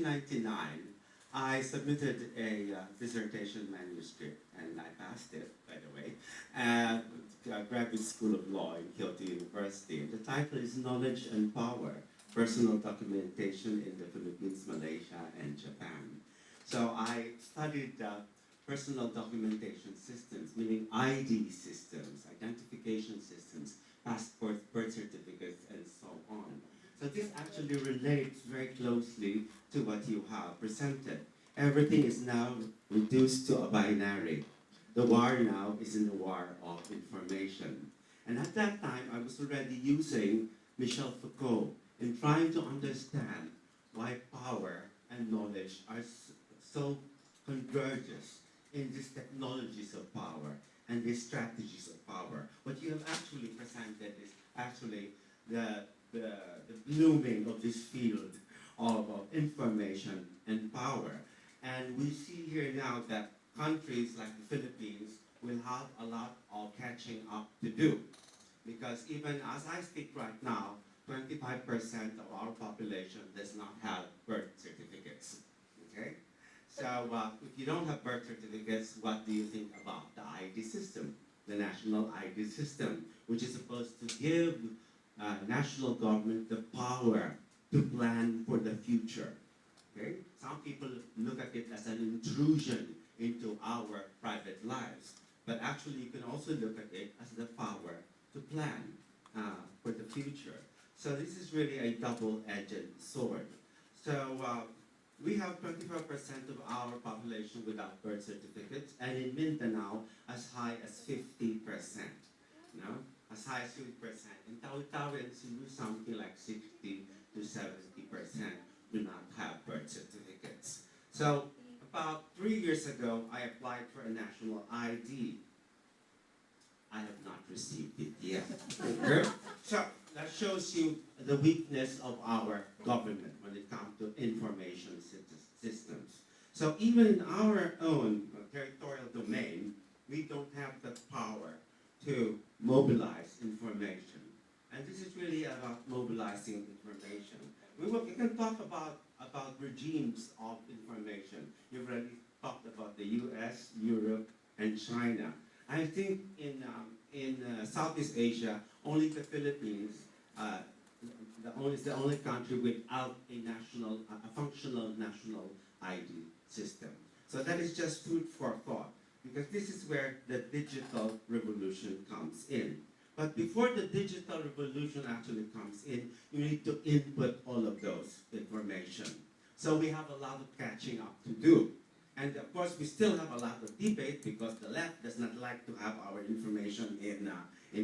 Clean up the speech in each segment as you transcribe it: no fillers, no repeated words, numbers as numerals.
1999, I submitted a dissertation manuscript, and I passed it, by the way, at Graduate School of Law in Kyoto University. The title is Knowledge and Power, Personal Documentation in the Philippines, Malaysia, and Japan. So I studied personal documentation systems, meaning ID systems, identification systems, passports, birth certificates, and so on. So this actually relates very closely to what you have presented. Everything is now reduced to a binary. The war now is in the war of information. And at that time, I was already using Michel Foucault in trying to understand why power and knowledge are so converges in these technologies of power and these strategies of power. What you have actually presented is actually the blooming of this field of information and power. And we see here now that countries like the Philippines will have a lot of catching up to do. Because even as I speak right now, 25% of our population does not have birth certificates. Okay? So if you don't have birth certificates, what do you think about the ID system, the national ID system, which is supposed to give national government the power to plan for the future? Okay? Some people look at it as an intrusion into our private lives, but actually you can also look at it as the power to plan for the future. So this is really a double-edged sword. So we have 25% of our population without birth certificates, and in Mindanao, as high as 50%. No? As high as 50%. In Tawi-Tawi and Cebu, something like 60 to 70% do not have birth certificates. So about 3 years ago, I applied for a national ID. I have not received it yet. Okay? So that shows you the weakness of our government when it comes to information systems. So even in our own territorial domain, we don't have the power to mobilize information. And this is really about mobilizing information. We can talk about regimes of information. You've already talked about the US, Europe, and China. I think in Southeast Asia, only the Philippines is the only country without a functional national ID system. So that is just food for thought, because this is where the digital revolution comes in. But before the digital revolution actually comes in, you need to input all of those information. So we have a lot of catching up to do. And of course, we still have a lot of debate because the left does not like to have our information in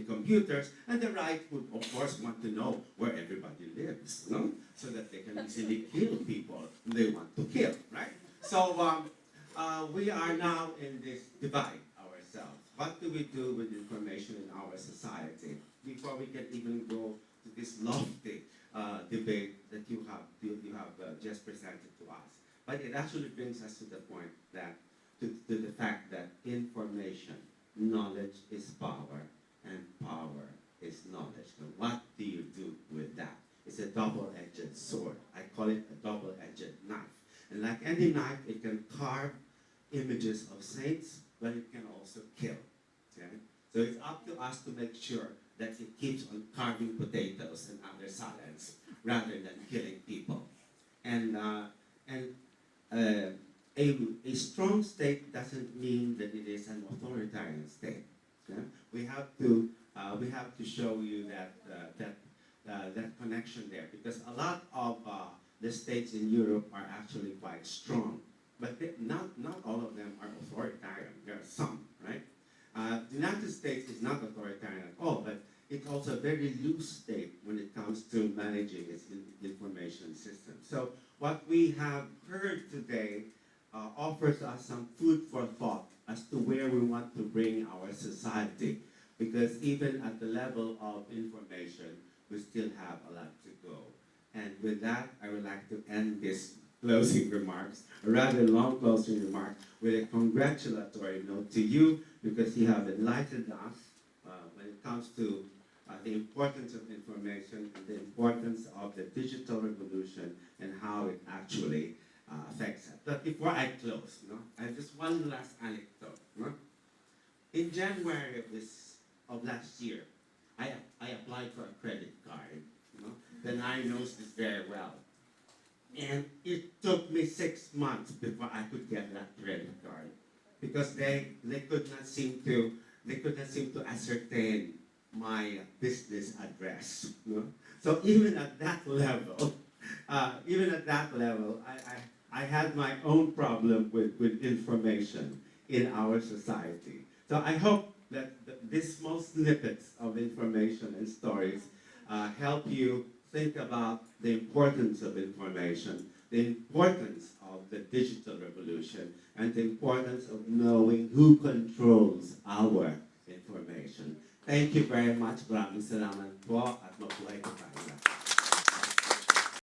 computers, and the right would, of course, want to know where everybody lives, no? So that they can easily kill people they want to kill, right? So we are now in this divide ourselves. What do we do with information in our society? Before we can even go to this lofty debate that you have just presented to us. But it actually brings us to the point that, to the fact that information, knowledge is power, and power is knowledge. Now, what do you do with that? It's a double-edged sword. I call it a double-edged knife. And like any knife, it can carve images of saints, but it can also kill. Okay? So it's up to us to make sure that it keeps on carving potatoes and other salads rather than killing people. And a strong state doesn't mean that it is an authoritarian state. Yeah? We have to show you that connection there, because a lot of the states in Europe are actually quite strong, but not all of them are authoritarian. There are some, right? The United States is not authoritarian at all, but it's also a very loose state when it comes to managing its information system. So what we have heard today offers us some food for thought as to where we want to bring our society, because even at the level of information, we still have a lot to go. And with that, I would like to end this closing remarks, a rather long closing remark, with a congratulatory note to you, because you have enlightened us when it comes to the importance of information and the importance of the digital revolution and how it actually affects it. But before I close, I have just one last anecdote. In January of last year, I applied for a credit card. Then I knows this very well. And it took me 6 months before I could get that credit card because they could not seem to ascertain my business address. So even at that level, I had my own problem with information in our society. So I hope that these small snippets of information and stories help you think about the importance of information, the importance of the digital revolution, and the importance of knowing who controls our information. Thank you very much. Maraming salamat po at mabuhay po tayo.